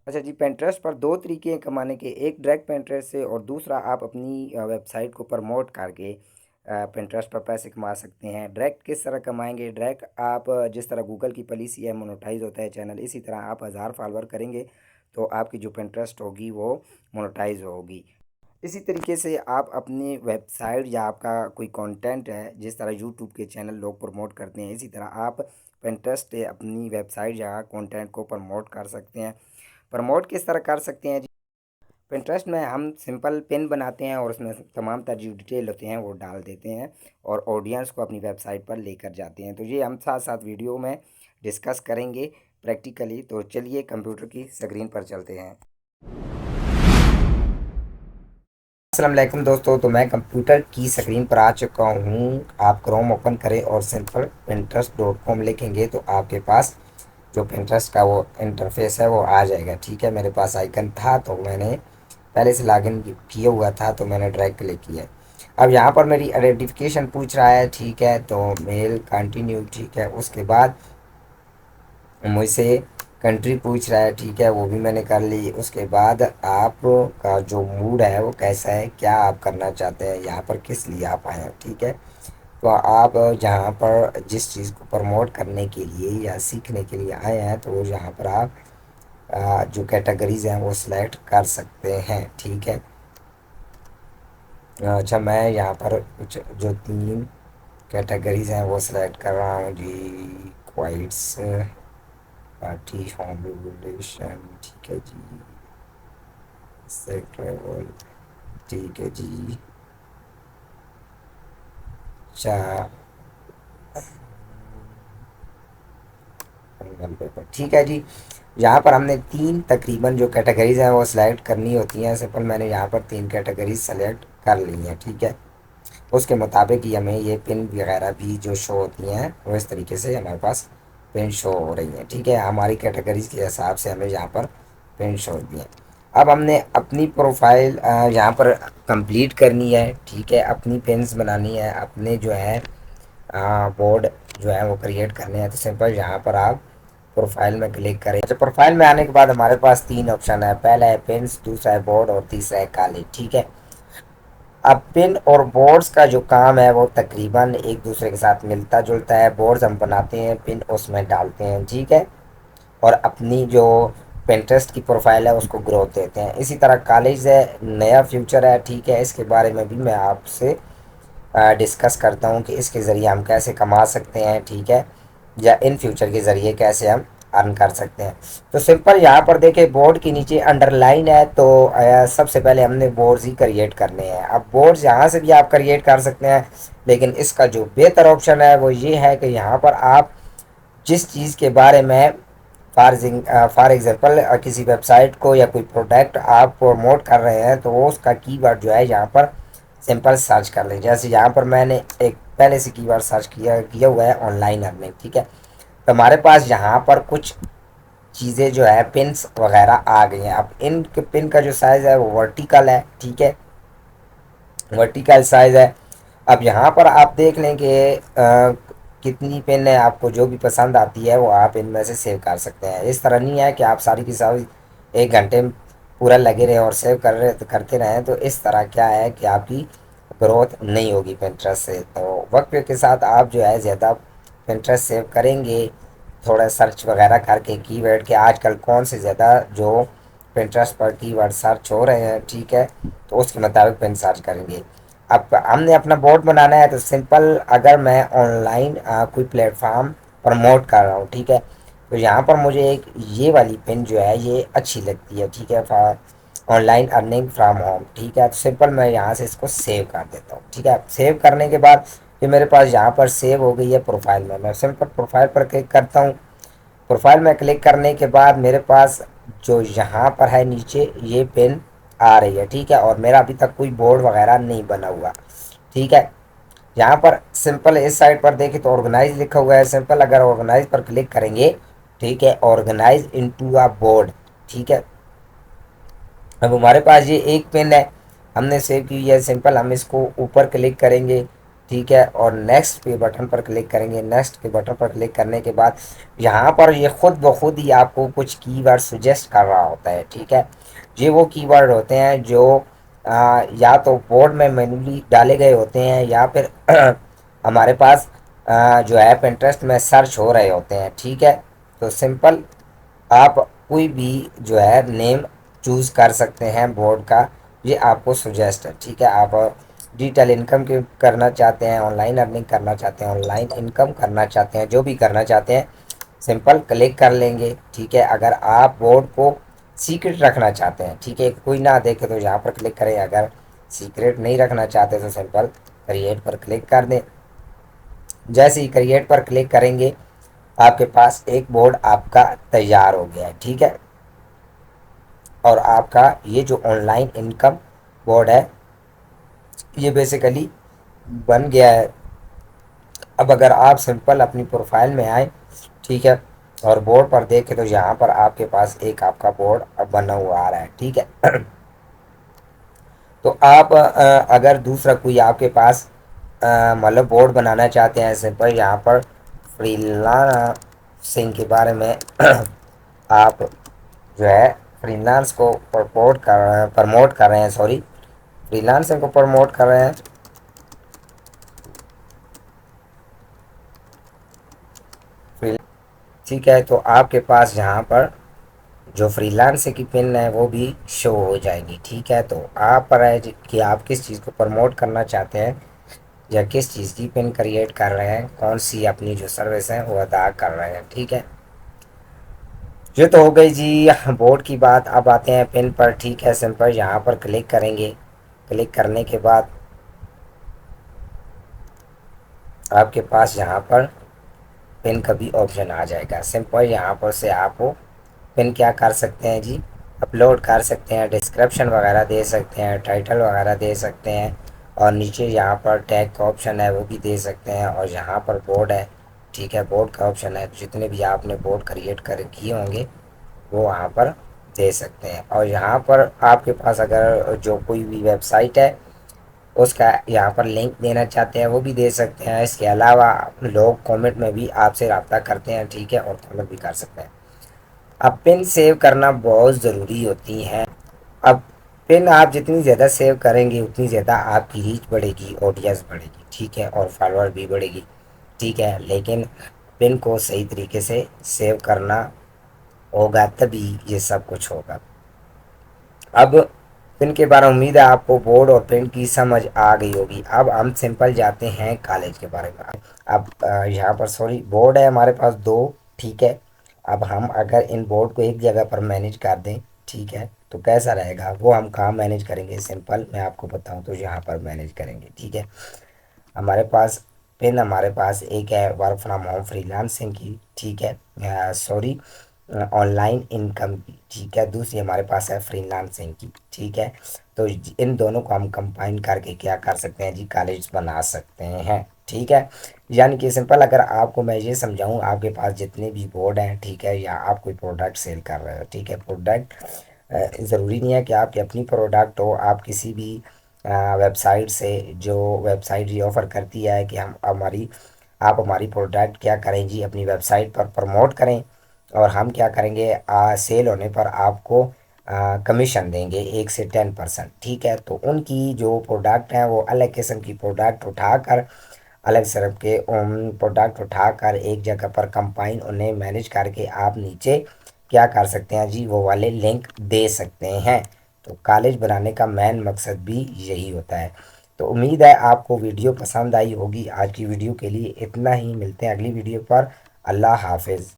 अच्छा जी, पिंटरेस्ट पर 2 तरीके हैं कमाने के, एक डायरेक्ट पिंटरेस्ट से और दूसरा आप अपनी वेबसाइट को प्रमोट करके पिंटरेस्ट पर पैसे कमा सकते हैं। डायरेक्ट किस तरह कमाएंगे? डायरेक्ट आप जिस तरह गूगल की पॉलिसी है मोनेटाइज होता है चैनल, इसी तरह आप 1000 फॉलोअर करेंगे तो आपकी जो पिंटरेस्ट होगी वो मोनेटाइज होगी। इसी तरीके से आप अपनी वेबसाइट या आपका कोई कंटेंट है, जिस तरह यूट्यूब के चैनल लोग प्रमोट करते हैं, इसी तरह आप पिंटरेस्ट से अपनी वेबसाइट या कंटेंट को प्रमोट कर सकते हैं। प्रमोट किस तरह कर सकते हैं जी? पिंटरेस्ट में हम सिंपल पिन बनाते हैं और उसमें तमाम तर जो डिटेल होते हैं वो डाल देते हैं और ऑडियंस को अपनी वेबसाइट पर लेकर जाते हैं। तो ये हम साथ साथ वीडियो में डिस्कस करेंगे प्रैक्टिकली। तो चलिए कंप्यूटर की स्क्रीन पर चलते हैं। अस्सलाम वालेकुम दोस्तों, तो मैं कंप्यूटर की स्क्रीन पर आ चुका हूँ। आप क्रोम ओपन करें और सिंपल pinterest.com लिखेंगे तो आपके पास जो पिंटरेस्ट का वो इंटरफेस है वो आ जाएगा। ठीक है, मेरे पास आइकन था तो मैंने पहले से लॉगिन किया हुआ था तो मैंने डायरेक्ट क्लिक किया। अब यहाँ पर मेरी आइडेंटिफिकेशन पूछ रहा है। ठीक है, तो मेल कंटिन्यू। ठीक है, उसके बाद मुझसे कंट्री पूछ रहा है। ठीक है, वो भी मैंने कर ली। उसके बाद आपका जो मूड है वो कैसा है, क्या आप करना चाहते हैं, यहाँ पर किस लिए आप आए हैं। ठीक है, तो आप जहाँ पर जिस चीज़ को प्रमोट करने के लिए या सीखने के लिए आए हैं तो यहाँ पर आप जो कैटेगरीज हैं वो सिलेक्ट कर सकते हैं। ठीक है, अच्छा मैं यहाँ पर कुछ जो 3 कैटेगरीज हैं वो सिलेक्ट कर रहा हूँ जी। क्वाइट्स, पार्टी, होम रेगुलेशन। ठीक है जी, ट्रेवल। ठीक है जी, चार पेपर। ठीक है जी, यहाँ पर हमने 3 तकरीबन जो कैटेगरीज हैं वो सिलेक्ट करनी होती हैं। सिंपल मैंने यहाँ पर 3 कैटेगरीज सेलेक्ट कर ली हैं। ठीक है, उसके मुताबिक ही हमें ये पिन वगैरह भी जो शो होती हैं वो इस तरीके से हमारे पास पिन शो हो रही हैं। ठीक है, हमारी कैटेगरीज के हिसाब से हमें यहाँ पर पिन शो होती हैं। अब हमने अपनी प्रोफाइल यहाँ पर कंप्लीट करनी है। ठीक है, अपनी पिन्स बनानी है, अपने जो है बोर्ड जो है वो क्रिएट करने हैं। तो सिंपल यहाँ पर आप प्रोफाइल में क्लिक करें। अच्छा, प्रोफाइल में आने के बाद हमारे पास 3 ऑप्शन है। पहला है पिन्स, दूसरा है बोर्ड और तीसरा है कॉलेज। ठीक है, अब पिन और बोर्ड्स का जो काम है वो तकरीबन एक दूसरे के साथ मिलता जुलता है। बोर्ड्स हम बनाते हैं, पिन उसमें डालते हैं। ठीक है, और अपनी जो पिंटरेस्ट की प्रोफाइल है उसको ग्रोथ देते हैं। इसी तरह कॉलेज है, नया फ्यूचर है। ठीक है, इसके बारे में भी मैं आपसे डिस्कस करता हूँ कि इसके ज़रिए हम कैसे कमा सकते हैं। ठीक है, या इन फ्यूचर के ज़रिए कैसे हम अर्न कर सकते हैं। तो सिंपल यहाँ पर देखें बोर्ड के नीचे अंडरलाइन है तो सबसे पहले हमने बोर्ड्स ही क्रिएट करने हैं। अब बोर्ड्स यहाँ से भी आप क्रिएट कर सकते हैं, लेकिन इसका जो बेहतर ऑप्शन है वो ये है कि यहाँ पर आप जिस चीज़ के बारे में फॉर एग्जांपल किसी वेबसाइट को या कोई प्रोडक्ट आप प्रमोट कर रहे हैं तो वो उसका कीवर्ड जो है यहाँ पर सिंपल सर्च कर लें। जैसे यहाँ पर मैंने एक पहले से कीवर्ड सर्च किया किया हुआ है ऑनलाइन अर्निंग। ठीक है, तो हमारे पास यहाँ पर कुछ चीज़ें जो है पिन्स वगैरह आ गई हैं। अब इन पिन का जो साइज़ है वो वर्टिकल है। ठीक है, वर्टिकल साइज़ है। अब यहाँ पर आप देख लें कि कितनी पिन है, आपको जो भी पसंद आती है वो आप इनमें से सेव कर सकते हैं। इस तरह नहीं है कि आप सारी की सारी 1 घंटे में पूरा लगे रहें और सेव करते रहें। तो इस तरह क्या है कि आपकी ग्रोथ नहीं होगी पिंटरेस्ट से। तो वक्त के साथ आप जो है ज़्यादा पिंटरेस्ट सेव करेंगे, थोड़ा सर्च वगैरह करके कीवर्ड के आजकल कौन से ज़्यादा जो पिंटरेस्ट पर कीवर्ड सर्च हो रहे हैं। ठीक है, तो उसके मुताबिक पिन सर्च करेंगे। अब हमने अपना बोर्ड बनाना है तो सिंपल अगर मैं ऑनलाइन कोई प्लेटफॉर्म प्रमोट कर रहा हूँ। ठीक है, तो यहाँ पर मुझे एक ये वाली पिन जो है ये अच्छी लगती है। ठीक है, ऑनलाइन अर्निंग फ्रॉम होम। ठीक है, तो सिंपल मैं यहाँ से इसको सेव कर देता हूँ। ठीक है, सेव करने के बाद ये मेरे पास यहाँ पर सेव हो गई है प्रोफाइल में। मैं सिंपल प्रोफाइल पर क्लिक करता हूँ। प्रोफाइल में क्लिक करने के बाद मेरे पास जो यहाँ पर है नीचे ये पिन आ रही है। ठीक है, और मेरा अभी तक कोई बोर्ड वगैरह नहीं बना हुआ। ठीक है, यहाँ पर सिंपल इस साइड पर देखें तो ऑर्गेनाइज लिखा हुआ है। सिंपल अगर ऑर्गेनाइज पर क्लिक करेंगे, ठीक है, ऑर्गेनाइज इनटू अ बोर्ड। ठीक है, अब हमारे पास ये एक पिन है हमने सेव की हुई है। सिंपल हम इसको ऊपर क्लिक करेंगे ठीक है, और नेक्स्ट के बटन पर क्लिक करेंगे। नेक्स्ट के बटन पर क्लिक करने के बाद यहाँ पर ये खुद ब खुद ही आपको कुछ कीवर्ड सुजेस्ट कर रहा होता है। ठीक है, ये वो कीवर्ड होते हैं जो या तो बोर्ड में मैन्युअली डाले गए होते हैं या फिर हमारे पास जो है पिंटरेस्ट में सर्च हो रहे होते हैं। ठीक है, तो सिंपल आप कोई भी जो है नेम चूज़ कर सकते हैं बोर्ड का, ये आपको सुजेस्ट है। ठीक है, आप डिजिटल इनकम के करना चाहते हैं, ऑनलाइन अर्निंग करना चाहते हैं, ऑनलाइन इनकम करना चाहते हैं, जो भी करना चाहते हैं सिंपल क्लिक कर लेंगे। ठीक है, अगर आप बोर्ड को सीक्रेट रखना चाहते हैं, ठीक है, कोई ना देखे तो यहाँ पर क्लिक करें। अगर सीक्रेट नहीं रखना चाहते तो सिंपल क्रिएट पर क्लिक कर दें। जैसे ही क्रिएट पर क्लिक करेंगे आपके पास एक बोर्ड आपका तैयार हो गया है। ठीक है, और आपका ये जो ऑनलाइन इनकम बोर्ड है ये बेसिकली बन गया है। अब अगर आप सिंपल अपनी प्रोफाइल में आए, ठीक है, और बोर्ड पर देखें तो यहाँ पर आपके पास एक आपका बोर्ड अब बना हुआ आ रहा है। ठीक है, तो आप अगर दूसरा कोई आपके पास मतलब बोर्ड बनाना चाहते हैं सिंपल यहाँ पर फ्रीलांसिंग के बारे में आप जो है फ्रीलांस को प्रमोट कर रहे हैं, सॉरी, फ्रीलांसिंग को प्रमोट कर रहे हैं। ठीक है, तो आपके पास यहाँ पर जो फ्रीलांस की पिन है वो भी शो हो जाएगी। ठीक है, तो आप पर है कि आप किस चीज़ को प्रमोट करना चाहते हैं या किस चीज़ की पिन क्रिएट कर रहे हैं, कौन सी अपनी जो सर्विस है वो अदा कर रहे हैं। ठीक है, ये तो हो गई जी बोर्ड की बात। अब आते हैं पिन पर। ठीक है, सिंपल यहाँ पर क्लिक करेंगे। क्लिक करने के बाद आपके पास यहाँ पर पिन का भी ऑप्शन आ जाएगा। सिंपल यहाँ पर से आप पिन क्या कर सकते हैं जी, अपलोड कर सकते हैं, डिस्क्रिप्शन वगैरह दे सकते हैं, टाइटल वगैरह दे सकते हैं, और नीचे यहाँ पर टैग का ऑप्शन है वो भी दे सकते हैं, और यहाँ पर बोर्ड है। ठीक है, बोर्ड का ऑप्शन है, जितने भी आपने बोर्ड क्रिएट कर किए होंगे वो वहाँ पर दे सकते हैं। और यहाँ पर आपके पास अगर जो कोई भी वेबसाइट है उसका यहाँ पर लिंक देना चाहते हैं वो भी दे सकते हैं। इसके अलावा लोग कमेंट में भी आपसे रब्ता करते हैं। ठीक है, और कमेंट भी कर सकते हैं। अब पिन सेव करना बहुत ज़रूरी होती है। अब पिन आप जितनी ज़्यादा सेव करेंगे उतनी ज़्यादा आपकी रीच बढ़ेगी, ऑडियंस बढ़ेगी। ठीक है, और फॉलोअर भी बढ़ेगी। ठीक है, लेकिन पिन को सही तरीके से सेव करना होगा तभी ये सब कुछ होगा। अब पिन के बारे में उम्मीद है आपको बोर्ड और पिन की समझ आ गई होगी। अब हम सिंपल जाते हैं कॉलेज के बारे में। अब यहाँ पर सॉरी बोर्ड है हमारे पास दो। ठीक है, अब हम अगर इन बोर्ड को एक जगह पर मैनेज कर दें, ठीक है, तो कैसा रहेगा, वो हम कहाँ मैनेज करेंगे, सिंपल मैं आपको बताऊँ तो यहाँ पर मैनेज करेंगे। ठीक है, हमारे पास पिन हमारे पास एक है वर्क फ्रॉम होम फ्रीलांसिंग की। ठीक है, सॉरी, ऑनलाइन इनकम की। ठीक है, दूसरी हमारे पास है फ्रीलांसिंग की। ठीक है, तो इन दोनों को हम कंबाइन करके क्या कर सकते हैं जी, कॉलेज बना सकते हैं। ठीक है, यानी कि सिंपल अगर आपको मैं ये समझाऊं, आपके पास जितने भी बोर्ड हैं, ठीक है, या आप कोई प्रोडक्ट सेल कर रहे हो, ठीक है, प्रोडक्ट ज़रूरी नहीं है कि आपकी अपनी प्रोडक्ट हो। आप किसी भी वेबसाइट से, जो वेबसाइट ये ऑफ़र करती है कि हम हमारी आप हमारी प्रोडक्ट क्या करें जी, अपनी वेबसाइट पर प्रमोट करें, और हम क्या करेंगे, सेल होने पर आपको कमीशन देंगे 1 से 10%। ठीक है, तो उनकी जो प्रोडक्ट हैं वो अलग किस्म की प्रोडक्ट उठाकर, अलग तरफ के प्रोडक्ट उठाकर एक जगह पर कंबाइन उन्हें मैनेज करके आप नीचे क्या कर सकते हैं जी, वो वाले लिंक दे सकते हैं। तो कॉलेज बनाने का मेन मकसद भी यही होता है। तो उम्मीद है आपको वीडियो पसंद आई होगी। आज की वीडियो के लिए इतना ही, मिलते हैं अगली वीडियो पर। अल्लाह हाफिज़।